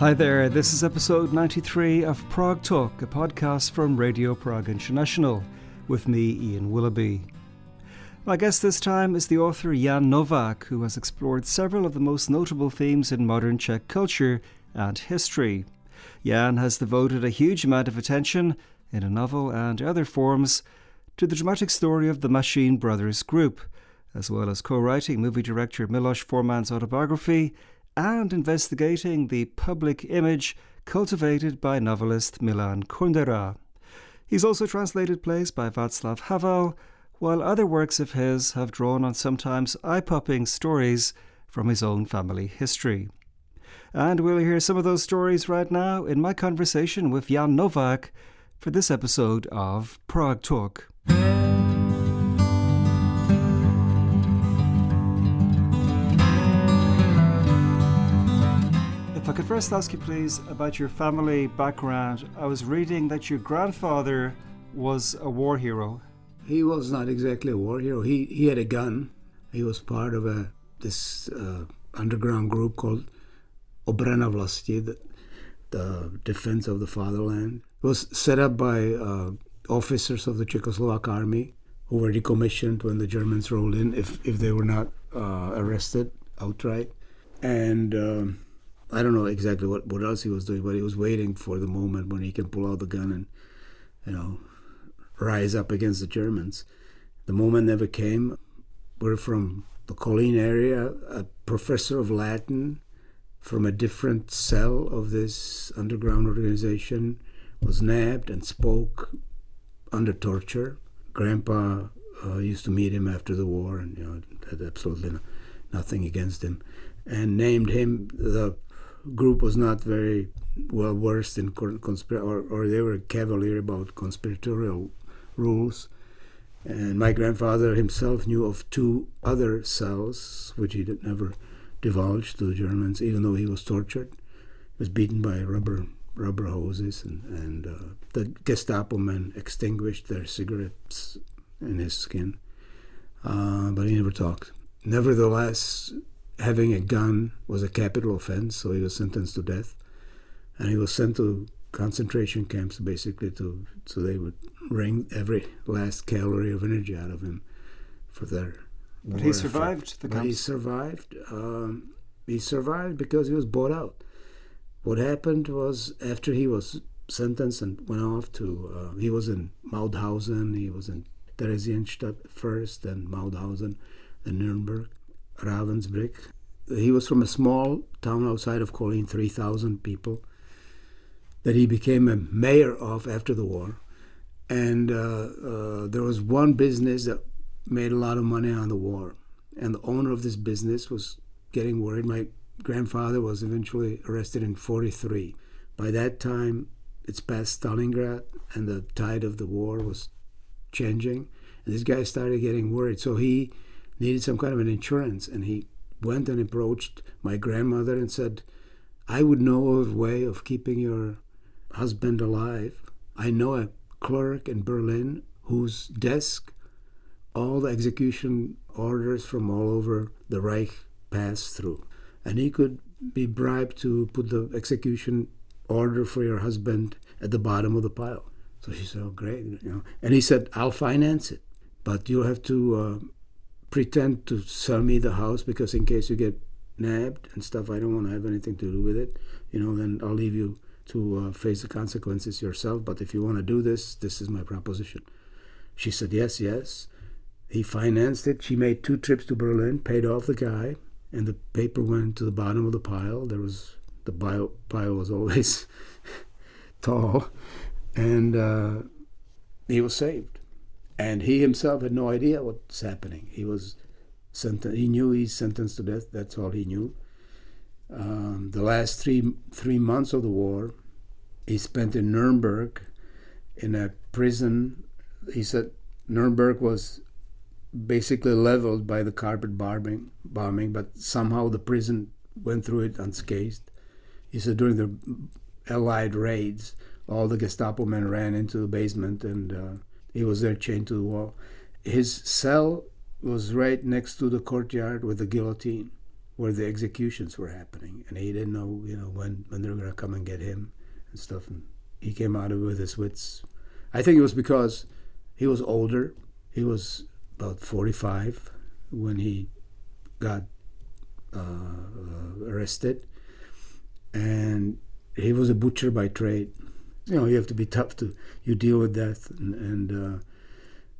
Hi there, this is episode 93 of Prague Talk, a podcast from Radio Prague International, with me, Ian Willoughby. My guest this time is the author Jan Novák, who has explored several of the most notable themes in modern Czech culture and history. Jan has devoted a huge amount of attention, in a novel and other forms, to the dramatic story of the Mašíns brothers group, as well as co-writing movie director Miloš Forman's autobiography and investigating the public image cultivated by novelist Milan Kundera. He's also translated plays by Václav Havel, while other works of his have drawn on sometimes eye-popping stories from his own family history. And we'll hear some of those stories right now in my conversation with Jan Novák for this episode of Prague Talk. If I could first ask you, please, about your family background. I was reading that your grandfather was a war hero. He was not exactly a war hero. He had a gun. He was part of this underground group called Obrana vlasti, the defense of the fatherland. It was set up by officers of the Czechoslovak army who were decommissioned when the Germans rolled in, if they were not arrested outright. And I don't know exactly what else he was doing, but he was waiting for the moment when he can pull out the gun and, rise up against the Germans. The moment never came. We're from the Kolín area. A professor of Latin from a different cell of this underground organization was nabbed and spoke under torture. Grandpa used to meet him after the war and had absolutely nothing against him, and named him. The group was not very well versed in or they were cavalier about conspiratorial rules. And my grandfather himself knew of two other cells, which he never divulged to the Germans, even though he was tortured. He was beaten by rubber hoses, and the Gestapo men extinguished their cigarettes in his skin. But he never talked. Nevertheless, having a gun was a capital offense, so he was sentenced to death. And he was sent to concentration camps, basically, so they would wring every last calorie of energy out of him for their But he survived the camps. But he survived because he was bought out. What happened was, after he was sentenced and went off to, he was in Mauthausen, he was in Theresienstadt first, then Mauthausen, then Nuremberg, Ravensbrück. He was from a small town outside of Kolín, 3,000 people, that he became a mayor of after the war. And there was one business that made a lot of money on the war. And the owner of this business was getting worried. My grandfather was eventually arrested in 1943. By that time, it's past Stalingrad, and the tide of the war was changing. And this guy started getting worried. So he needed some kind of an insurance. And he went and approached my grandmother and said, I would know of a way of keeping your husband alive. I know a clerk in Berlin whose desk all the execution orders from all over the Reich pass through. And he could be bribed to put the execution order for your husband at the bottom of the pile. So she said, oh, great. And he said, I'll finance it, but you'll have to pretend to sell me the house, because in case you get nabbed and stuff, I don't want to have anything to do with it. Then I'll leave you to face the consequences yourself. But if you want to do this is my proposition. She said, yes. He financed it. She made 2 trips to Berlin, paid off the guy, and the paper went to the bottom of the pile. The pile was always tall, and he was saved. And he himself had no idea what's happening. He was sentenced. He knew he's sentenced to death. That's all he knew. The last three months of the war, he spent in Nuremberg, in a prison. He said Nuremberg was basically leveled by the carpet bombing, but somehow the prison went through it unscathed. He said during the Allied raids, all the Gestapo men ran into the basement, and he was there chained to the wall. His cell was right next to the courtyard with the guillotine. where the executions were happening, and he didn't know, when they were going to come and get him and stuff. And he came out of it with his wits. I think it was because he was older. He was about 45 when he got arrested, and he was a butcher by trade. You have to be tough you deal with death, and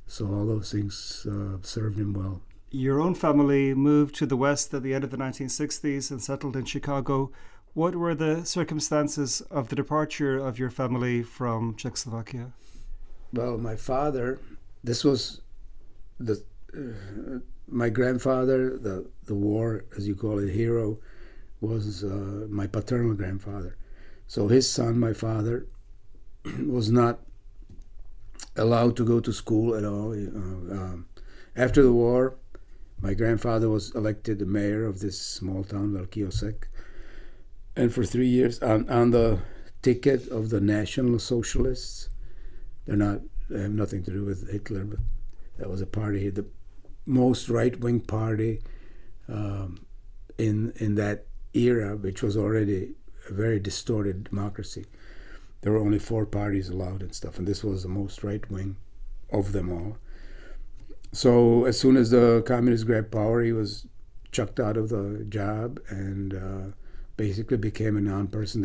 so all those things served him well. Your own family moved to the West at the end of the 1960s and settled in Chicago. What were the circumstances of the departure of your family from Czechoslovakia? Well, my father, this was my grandfather, the war, as you call it, hero, was my paternal grandfather. So his son, my father, was not allowed to go to school at all. After the war, my grandfather was elected the mayor of this small town, Velký Osek. And for 3 years, on the ticket of the National Socialists, they have nothing to do with Hitler, but that was a party, the most right-wing party in that era, which was already a very distorted democracy. There were only 4 parties allowed and stuff, and this was the most right-wing of them all. So as soon as the communists grabbed power, he was chucked out of the job and basically became a non-person.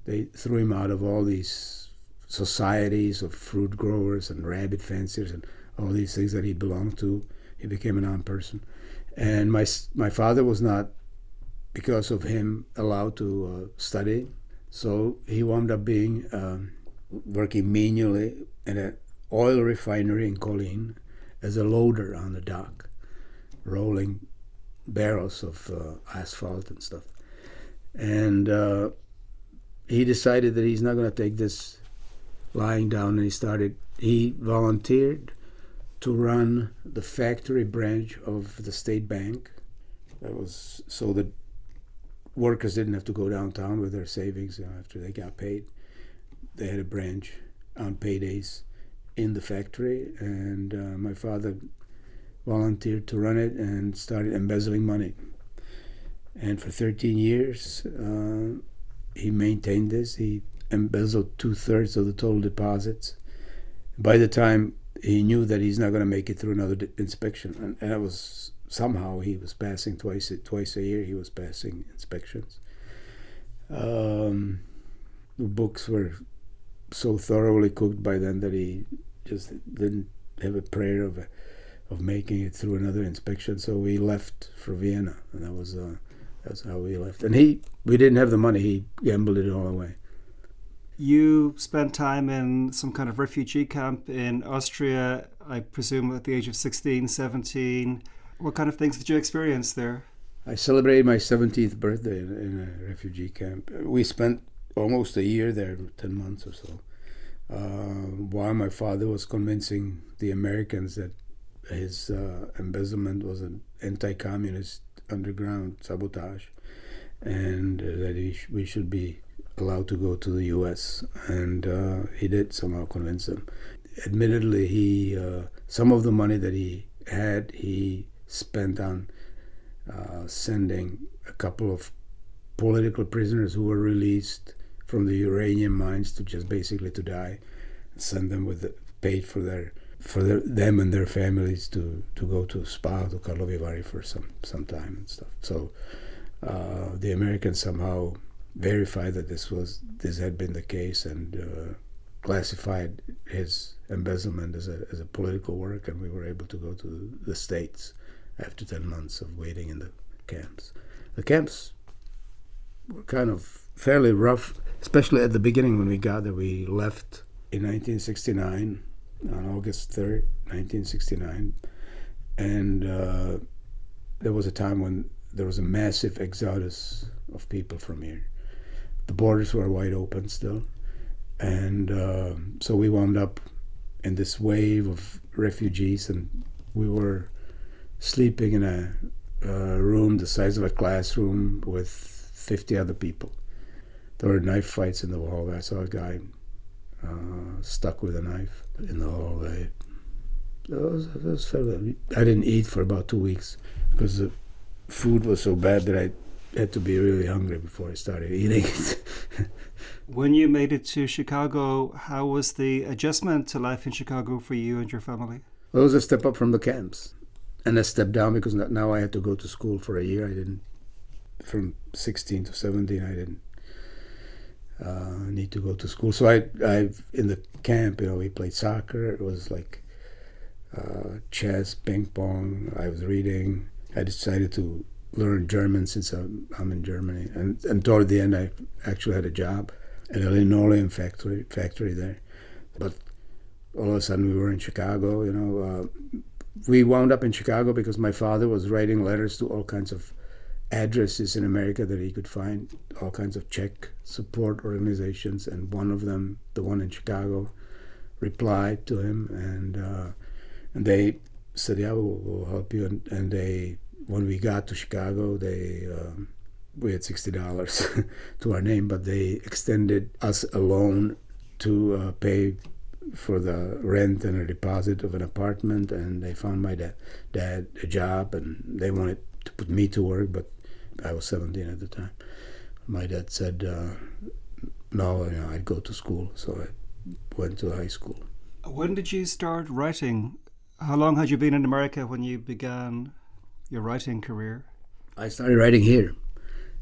They threw him out of all these societies of fruit growers and rabbit fanciers and all these things that he belonged to. He became a non-person. And my father was not, because of him, allowed to study. So he wound up being working manually in an oil refinery in Kolín as a loader on the dock, rolling barrels of asphalt and stuff. And he decided that he's not going to take this lying down, and he volunteered to run the factory branch of the state bank. That was so that workers didn't have to go downtown with their savings after they got paid. They had a branch on paydays in the factory, and my father volunteered to run it and started embezzling money. And for 13 years, he maintained this. He embezzled 2/3 of the total deposits. By the time he knew that he's not going to make it through another inspection, and it was somehow he was passing twice a year. He was passing inspections. The books were so thoroughly cooked by then that he just didn't have a prayer of making it through another inspection. So we left for Vienna, and that's how we left. And we didn't have the money. He gambled it all away. You spent time in some kind of refugee camp in Austria, I presume at the age of 16, 17. What kind of things did you experience there? I celebrated my 17th birthday in a refugee camp. We spent almost a year there, 10 months or so, while my father was convincing the Americans that his embezzlement was an anti-communist underground sabotage, and that we should be allowed to go to the U.S. And he did somehow convince them. Admittedly, some of the money that he had, he spent on sending a couple of political prisoners who were released from the uranium mines to just basically to die, send them paid for them and their families to go to Spa, to Karlovy Vary for some time and stuff. So the Americans somehow verified that this had been the case, and classified his embezzlement as a political work, and we were able to go to the States after 10 months of waiting in the camps. The camps were kind of fairly rough, especially at the beginning when we got there. We left in 1969, on August 3rd, 1969, and there was a time when there was a massive exodus of people from here. The borders were wide open still, and so we wound up in this wave of refugees, and we were sleeping in a room the size of a classroom with 50 other people. There were knife fights in the hallway. I saw a guy stuck with a knife in the hallway. It was fairly, I didn't eat for about 2 weeks because the food was so bad that I had to be really hungry before I started eating it. When you made it to Chicago, how was the adjustment to life in Chicago for you and your family? Well, it was a step up from the camps, and a step down because now I had to go to school for a year. I didn't, from 16 to 17, I didn't need to go to school. So I in the camp, we played soccer. It was like chess, ping pong. I was reading. I decided to learn German since I'm in Germany, and toward the end, I actually had a job at a linoleum factory there. But all of a sudden, we were in Chicago. We wound up in Chicago because my father was writing letters to all kinds of addresses in America that he could find, all kinds of Czech support organizations, and one of them, the one in Chicago, replied to him, and they said, "Yeah, we'll help you." And they, when we got to Chicago, we had $60 to our name, but they extended us a loan to pay for the rent and a deposit of an apartment, and they found my dad a job, and they wanted to put me to work, but I was 17 at the time. My dad said, no, I'd go to school, so I went to high school. When did you start writing? How long had you been in America when you began your writing career? I started writing here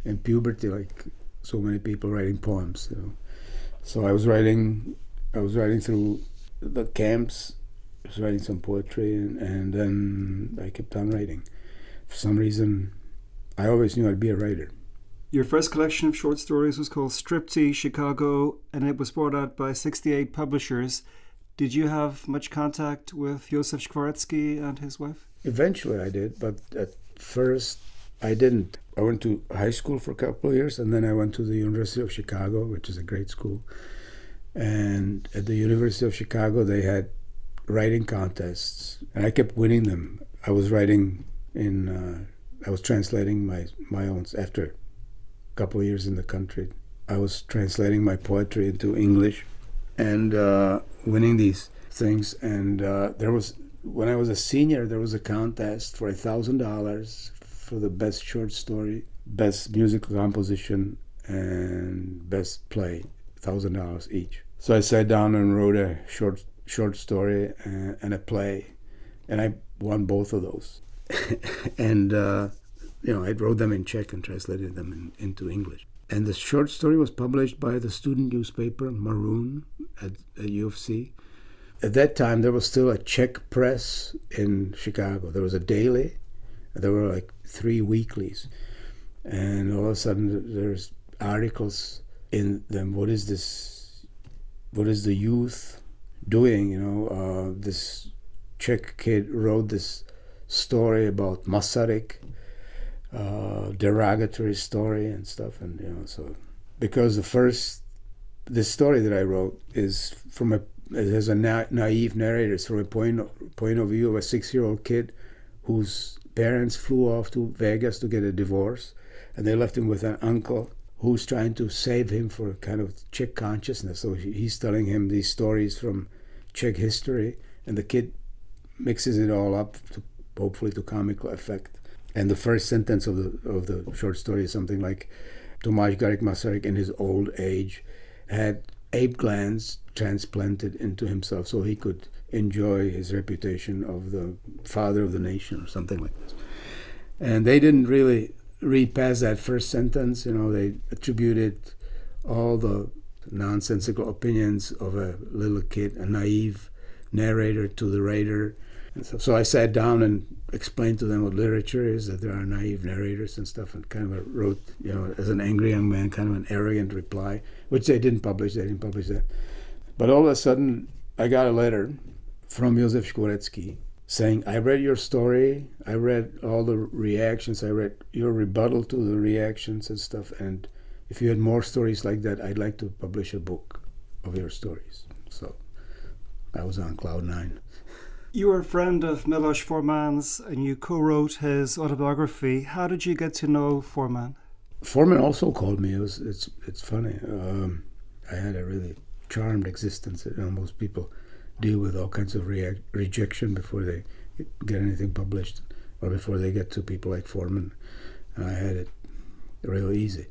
in puberty, like so many people writing poems. So I was writing through the camps. I was writing some poetry, and then I kept on writing. For some reason, I always knew I'd be a writer. Your first collection of short stories was called Striptease Chicago, and it was brought out by 68 publishers. Did you have much contact with Josef Skvoretsky and his wife? Eventually I did, but at first I didn't. I went to high school for a couple of years, and then I went to the University of Chicago, which is a great school. And at the University of Chicago, they had writing contests, and I kept winning them. I was writing I was translating my own, after a couple of years in the country, I was translating my poetry into English and winning these things. And when I was a senior, there was a contest for $1,000 for the best short story, best musical composition, and best play, $1,000 each. So I sat down and wrote a short story and a play, and I won both of those. And I wrote them in Czech and translated them into English. And the short story was published by the student newspaper Maroon at U of C. At that time, there was still a Czech press in Chicago. There was a daily. There were like 3 weeklies. And all of a sudden, there's articles in them. What is this? What is the youth doing? This Czech kid wrote this story about Masaryk, derogatory story and stuff, and so because this story that I wrote is it has a naive narrator. It's from a point of view of a 6-year-old kid whose parents flew off to Vegas to get a divorce, and they left him with an uncle who's trying to save him for kind of Czech consciousness. So he's telling him these stories from Czech history, and the kid mixes it all up hopefully to comical effect. And the first sentence of the short story is something like, Tomáš Garrigue Masaryk in his old age had ape glands transplanted into himself so he could enjoy his reputation of the father of the nation, or something like this. And they didn't really read past that first sentence. They attributed all the nonsensical opinions of a little kid, a naive narrator, to the writer. And so I sat down and explained to them what literature is, that there are naive narrators and stuff, and kind of wrote, as an angry young man, kind of an arrogant reply, which they didn't publish. They didn't publish that. But all of a sudden, I got a letter from Josef Skvoretsky saying, I read your story, I read all the reactions, I read your rebuttal to the reactions and stuff, and if you had more stories like that, I'd like to publish a book of your stories. So I was on cloud 9. You were a friend of Miloš Forman's, and you co-wrote his autobiography. How did you get to know Forman? Forman also called me. It's funny. I had a really charmed existence. Most people deal with all kinds of rejection before they get anything published. or before they get to people like Forman. I had it real easy.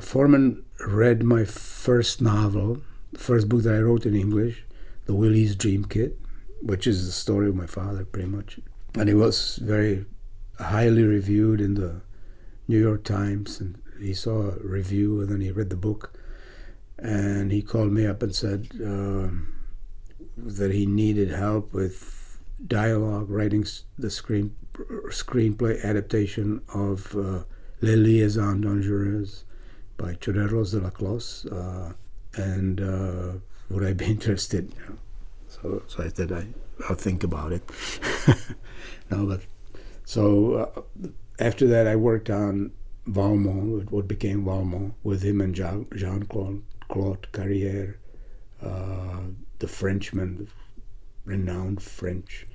Forman read my first novel, the first book that I wrote in English, The Willie's Dream Kit, which is the story of my father, pretty much. And it was very highly reviewed in the New York Times, and he saw a review, and then he read the book, and he called me up and said that he needed help with dialogue, writing the screenplay adaptation of Les Liaisons Dangereuses by Churreros de la Clos, and would I be interested? So I said, I'll think about it. After that, I worked on Valmont, what became Valmont, with him and Jean-Claude Carrière, the Frenchman, renowned French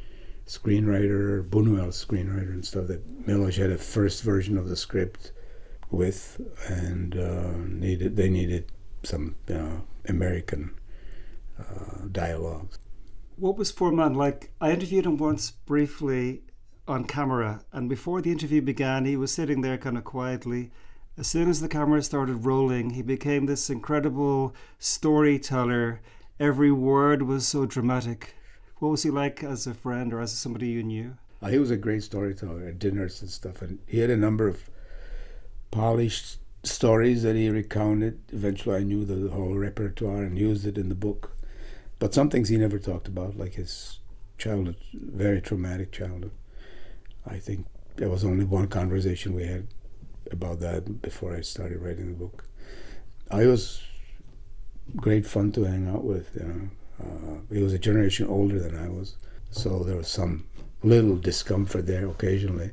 screenwriter, Buñuel screenwriter and stuff, that Miloš had a first version of the script with, and they needed some American dialogues. What was Forman like? I interviewed him once briefly on camera, and before the interview began, he was sitting there kind of quietly. As soon as the camera started rolling, he became this incredible storyteller. Every word was so dramatic. What was he like as a friend or as somebody you knew? He was a great storyteller at dinners and stuff, and he had a number of polished stories that he recounted. Eventually I knew the whole repertoire and used it in the book. But some things he never talked about, like his childhood, very traumatic childhood. I think there was only one conversation we had about that before I started writing the book. He was great fun to hang out with. He was a generation older than I was, so there was some little discomfort there occasionally.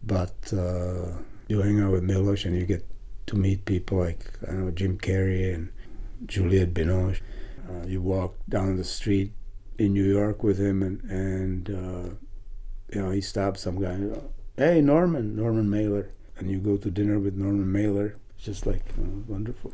But you hang out with Miloš and you get to meet people like, I don't know, Jim Carrey and Juliette Binoche. You walk down the street in New York with him, and he stops some guy. Hey, Norman Mailer, and you go to dinner with Norman Mailer. It's just like wonderful.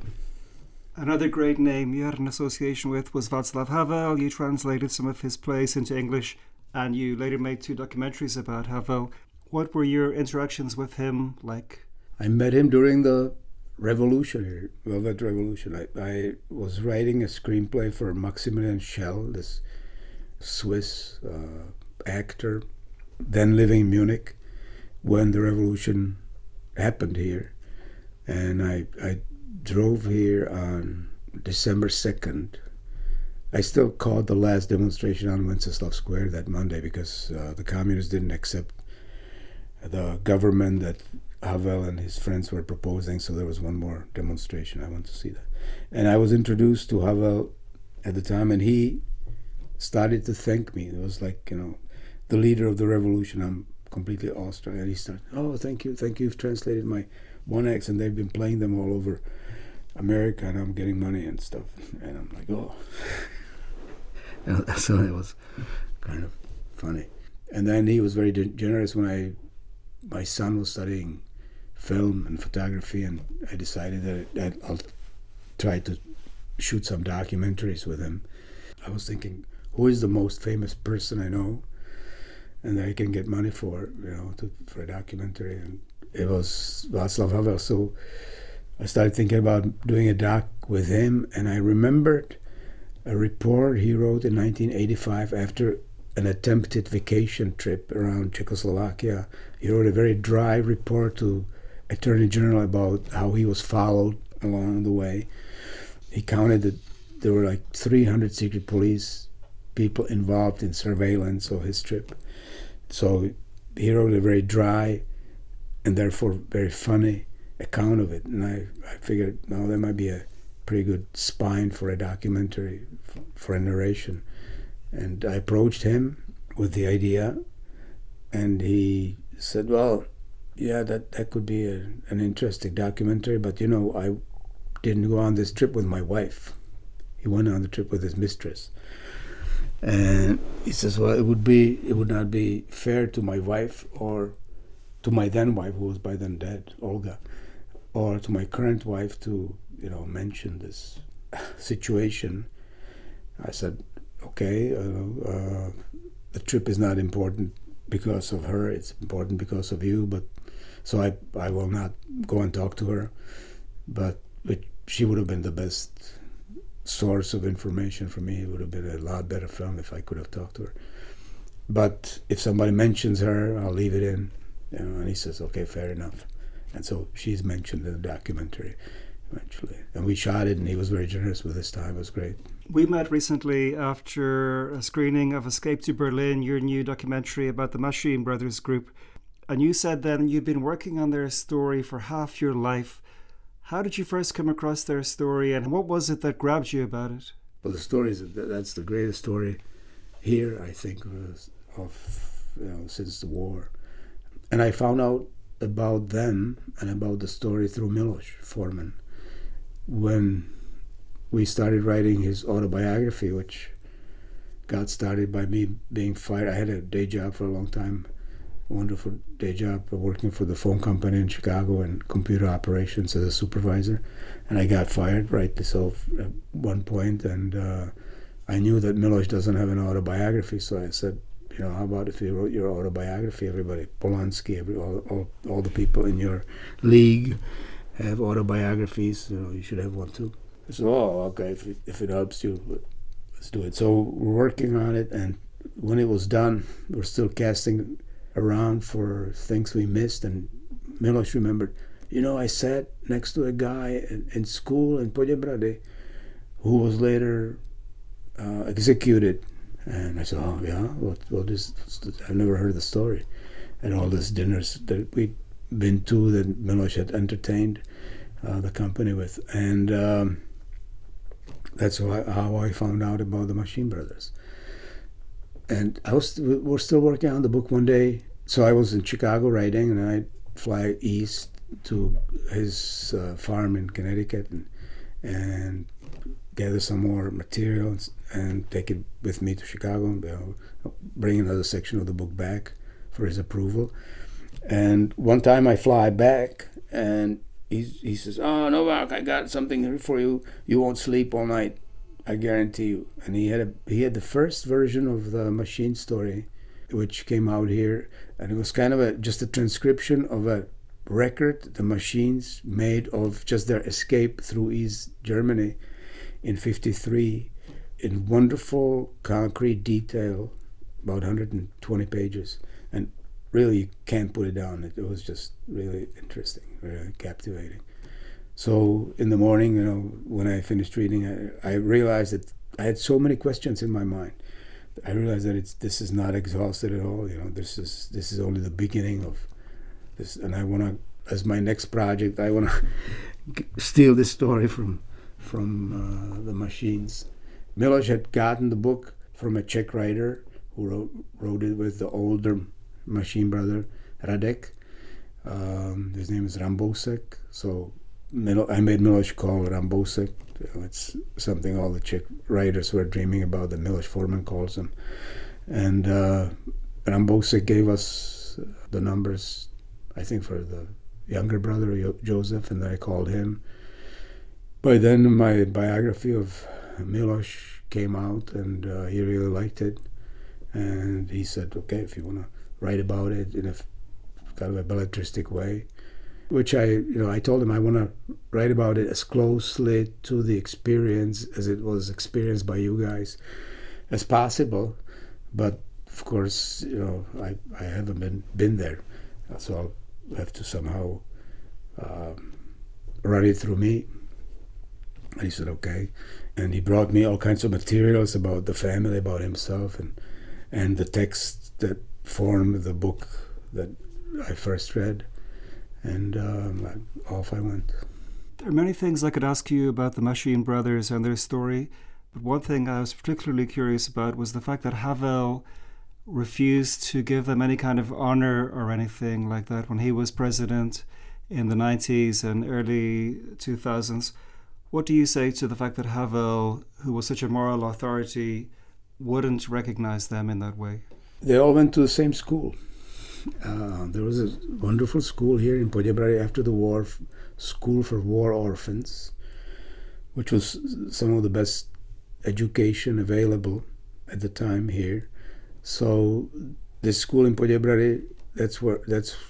Another great name you had an association with was Václav Havel. You translated some of his plays into English, and you later made 2 documentaries about Havel. What were your interactions with him like? I met him during the Velvet Revolution. I was writing a screenplay for Maximilian Schell, this Swiss actor, then living in Munich when the revolution happened here. And I drove here on December 2nd. I still called the last demonstration on Wenceslav Square that Monday because the communists didn't accept the government that Havel and his friends were proposing, so there was one more demonstration. I went to see that. And I was introduced to Havel at the time, and he started to thank me. It was like, the leader of the revolution. I'm completely awestruck. And he started, thank you, you've translated my one acts, and they've been playing them all over America, and I'm getting money and stuff. And I'm like, so it was kind of funny. And then he was very generous when my son was studying film and photography, and I decided that I'll try to shoot some documentaries with him. I was thinking, who is the most famous person I know and that I can get money for, for a documentary? And it was Václav Havel. So I started thinking about doing a doc with him, and I remembered a report he wrote in 1985 after an attempted vacation trip around Czechoslovakia. He wrote a very dry report to Attorney General about how he was followed along the way. He counted that there were like 300 secret police people involved in surveillance of his trip. So he wrote a very dry and therefore very funny account of it. And I figured, that might be a pretty good spine for a documentary, for a narration. And I approached him with the idea, and he said, well, yeah, that could be an interesting documentary, but I didn't go on this trip with my wife. He went on the trip with his mistress. And he says, well, it would not be fair to my wife or to my then wife, who was by then dead, Olga, or to my current wife to, mention this situation. I said, okay, the trip is not important because of her. It's important because of you. But so I will not go and talk to her. But she would have been the best source of information for me. It would have been a lot better film if I could have talked to her. But if somebody mentions her, I'll leave it in. And he says, okay, fair enough. And so she's mentioned in the documentary eventually. And we shot it, and he was very generous with his time. It was great. We met recently after a screening of Escape to Berlin, your new documentary about the Mašíns brothers group. And you said then you'd been working on their story for half your life. How did you first come across their story, and what was it that grabbed you about it? Well, the story that's the greatest story here, I think, since the war. And I found out about them and about the story through Miloš Forman when we started writing his autobiography, which got started by me being fired. I had a day job for a long time, a wonderful day job working for the phone company in Chicago and computer operations as a supervisor. And I got fired, rightly so, at one point. And I knew that Miloš doesn't have an autobiography, so I said, how about if you wrote your autobiography? Everybody, Polanski, all the people in your league have autobiographies. You should have one too. I said, okay, if it helps you, let's do it. So we're working on it, and when it was done, we're still casting around for things we missed. And Miloš remembered, I sat next to a guy in school in Poděbrady who was later executed. And I said, what is this? I've never heard the story. And all these dinners that we'd been to that Miloš had entertained the company with. And that's how I found out about the Mašíns brothers. And we're still working on the book one day. So I was in Chicago writing, and I'd fly east to his farm in Connecticut and gather some more material and take it with me to Chicago and bring another section of the book back for his approval. And one time I fly back, and he says, Novák, I got something here for you. You won't sleep all night, I guarantee you. And he had the first version of the Mašíns story, which came out here, and it was kind of just a transcription of a record the Mašíns made of just their escape through East Germany in 1953, in wonderful concrete detail, about 120 pages. And really, you can't put it down. It was just really interesting, really captivating. So in the morning, when I finished reading, I realized that I had so many questions in my mind. I realized that this is not exhausted at all. This is only the beginning of this, and I want to, as my next project, I want to steal this story from the Mašíns. Miloš had gotten the book from a Czech writer who wrote it with the older Mašíns brother, Radek. His name is Ramboušek. So I made Miloš call Ramboušek. It's something all the Czech writers were dreaming about, that Miloš Forman calls him. And Ramboušek gave us the numbers, I think, for the younger brother, Joseph, and then I called him. By then, my biography of Miloš came out, and he really liked it. And he said, okay, if you want to write about it in a kind of a belletristic way, which I told him I want to write about it as closely to the experience as it was experienced by you guys as possible. But of course, I haven't been there, so I'll have to somehow run it through me. And he said, okay. And he brought me all kinds of materials about the family, about himself, and the texts that formed the book that I first read. And off I went. There are many things I could ask you about the Mašíns brothers and their story. But one thing I was particularly curious about was the fact that Havel refused to give them any kind of honor or anything like that when he was president in the 90s and early 2000s. What do you say to the fact that Havel, who was such a moral authority, wouldn't recognize them in that way? They all went to the same school. There was a wonderful school here in Poděbrady after the war, School for War Orphans, which was some of the best education available at the time here. So this school in Poděbrady, that's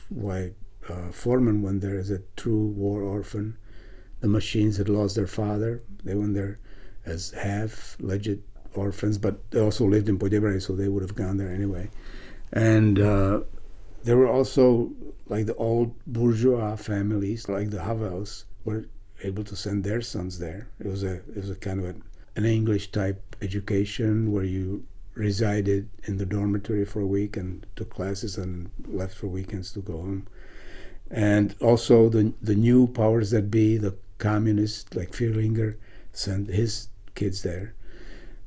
why Forman went there as a true war orphan. The Mašíns had lost their father. They went there as half-legit orphans, but they also lived in Poděbrady, so they would have gone there anyway. And there were also, like the old bourgeois families, like the Havels, were able to send their sons there. It was a kind of an English-type education where you resided in the dormitory for a week and took classes and left for weekends to go home. And also the new powers that be, the communists like Vierlinger, sent his kids there.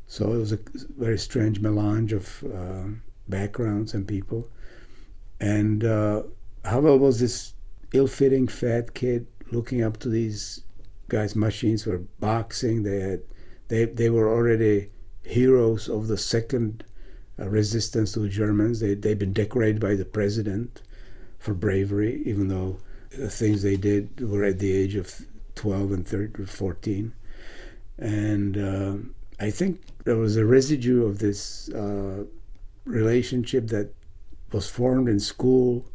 So it was a very strange melange of backgrounds and people. And Havel was this ill-fitting fat kid looking up to these guys. Mašíns were boxing. They were already heroes of the second resistance to the Germans. They'd been decorated by the president for bravery, even though the things they did were at the age of 12 and 13 or 14. And I think there was a residue of this relationship that was formed in school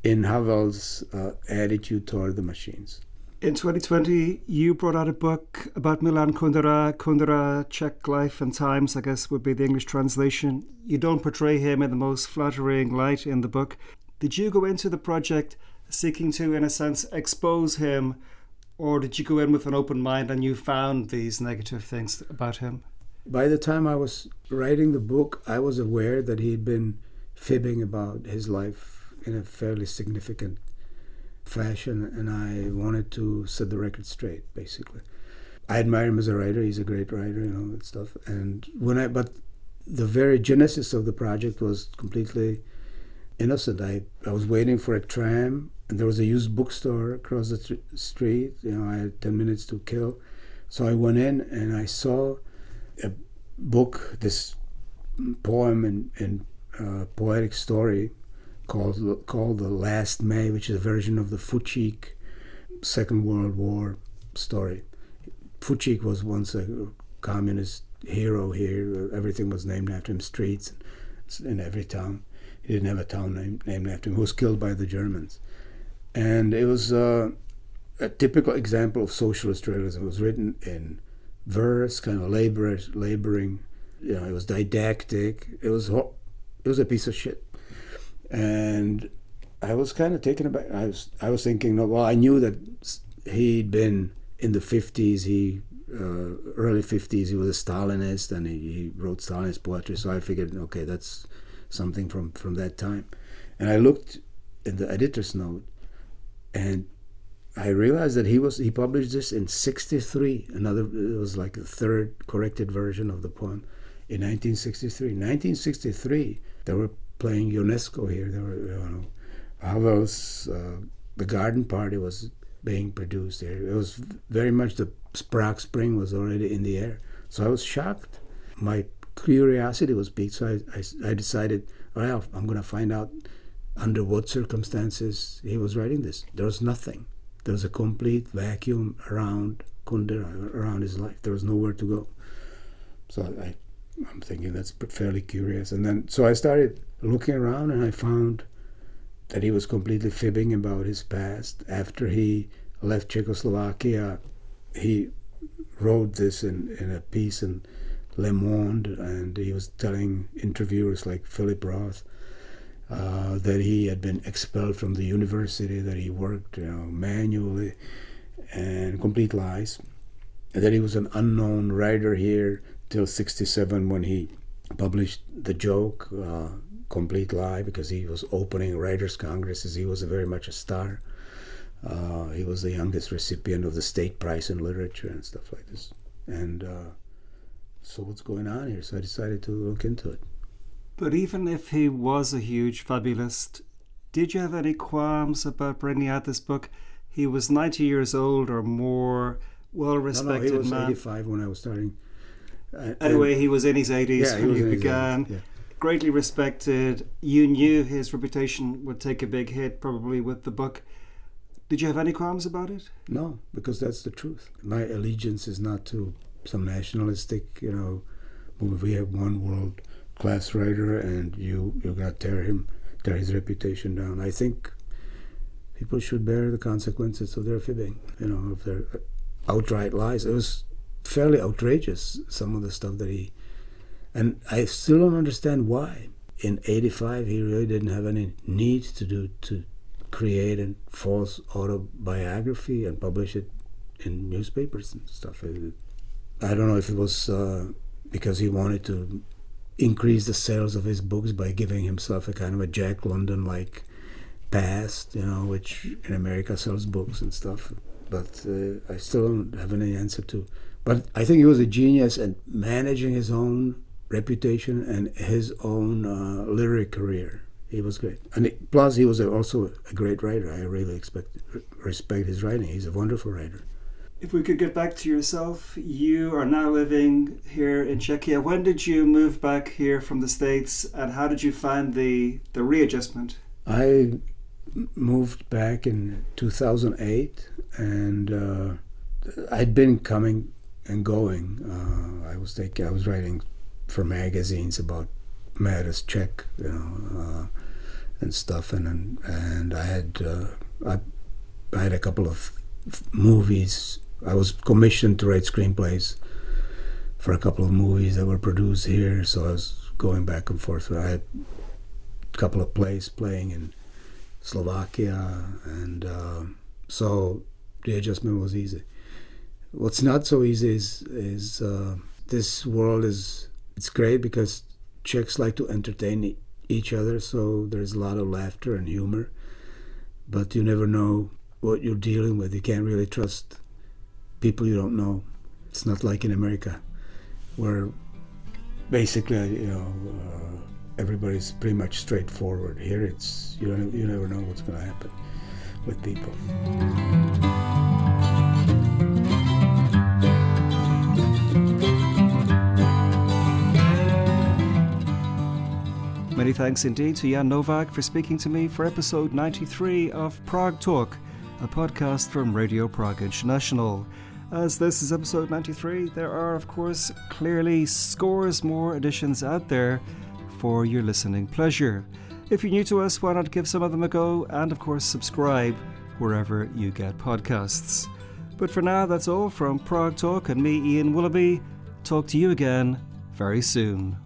in Havel's attitude toward the Mašíns. In 2020, you brought out a book about Milan Kundera, Czech Life and Times, I guess would be the English translation. You don't portray him in the most flattering light in the book. Did you go into the project seeking to, in a sense, expose him, or did you go in with an open mind and you found these negative things about him? By the time I was writing the book, I was aware that he'd been fibbing about his life in a fairly significant fashion, and I wanted to set the record straight, basically. I admire him as a writer. He's a great writer, that stuff. And but the very genesis of the project was completely innocent. I was waiting for a tram, and there was a used bookstore across the street. I had 10 minutes to kill. So I went in and I saw a book, this poem and poetic story called The Last May, which is a version of the Fučík Second World War story. Fučík was once a communist hero here. Everything was named after him, streets in every town. He didn't have a town named after him. He was killed by the Germans. And it was a typical example of socialist realism. It was written in verse, kind of laboring. It was didactic. It was a piece of shit. And I was kind of taken aback. I was thinking, I knew that he'd been in the 50s, early 50s, he was a Stalinist, and he wrote Stalinist poetry, so I figured, okay, that's something from that time. And I looked in the editor's note, and I realized that he published this in 1963. It was like the third corrected version of the poem in 1963. 1963, they were playing UNESCO here. There were, Havel's The Garden Party was being produced here. It was very much the Prague Spring was already in the air. So I was shocked. My curiosity was piqued, so I decided, well, I'm going to find out under what circumstances he was writing this. There was nothing. There was a complete vacuum around Kundera, around his life. There was nowhere to go. So I'm thinking that's fairly curious. And then, so I started looking around, and I found that he was completely fibbing about his past. After he left Czechoslovakia, he wrote this in a piece in Le Monde, and he was telling interviewers like Philip Roth that he had been expelled from the university, that he worked manually, and complete lies. And that he was an unknown writer here till 1967 when he published The Joke, complete lie, because he was opening writers' congresses. He was very much a star. He was the youngest recipient of the State Prize in Literature and stuff like this. And so what's going on here? So I decided to look into it. But even if he was a huge fabulist, did you have any qualms about bringing out this book? He was 90 years old or more, well-respected man. No, he was 85 when I was starting. Anyway, he was in his 80s when you began. Yeah. Greatly respected. You knew his reputation would take a big hit probably with the book. Did you have any qualms about it? No, because that's the truth. My allegiance is not to some nationalistic, movement. We have one world class writer, and you're gonna tear his reputation down. I think people should bear the consequences of their fibbing, of their outright lies. It was fairly outrageous, some of the stuff that and I still don't understand why. In 85, he really didn't have any need to create a false autobiography and publish it in newspapers and stuff. I don't know if it was because he wanted to increase the sales of his books by giving himself a kind of a Jack London-like past, which in America sells books and stuff. But I still don't have any answer to. But I think he was a genius at managing his own reputation and his own literary career. He was great. And plus, he was also a great writer. I really respect his writing. He's a wonderful writer. If we could get back to yourself, you are now living here in Czechia. When did you move back here from the States, and how did you find the readjustment? I moved back in 2008, and I'd been coming and going. I was writing for magazines about Matters Czech, and stuff, and I had a couple of movies. I was commissioned to write screenplays for a couple of movies that were produced here, so I was going back and forth. I had a couple of plays playing in Slovakia, and so the adjustment was easy. What's not so easy is this world it's great because Czechs like to entertain each other, so there's a lot of laughter and humor, but you never know what you're dealing with. You can't really trust people you don't know. It's not like in America, where basically everybody's pretty much straightforward. Here it's you never know what's going to happen with people. Many thanks indeed to Jan Novák for speaking to me for episode 93 of Prague Talk, a podcast from Radio Prague International. As this is episode 93, there are, of course, clearly scores more editions out there for your listening pleasure. If you're new to us, why not give some of them a go and, of course, subscribe wherever you get podcasts. But for now, that's all from Prague Talk and me, Ian Willoughby. Talk to you again very soon.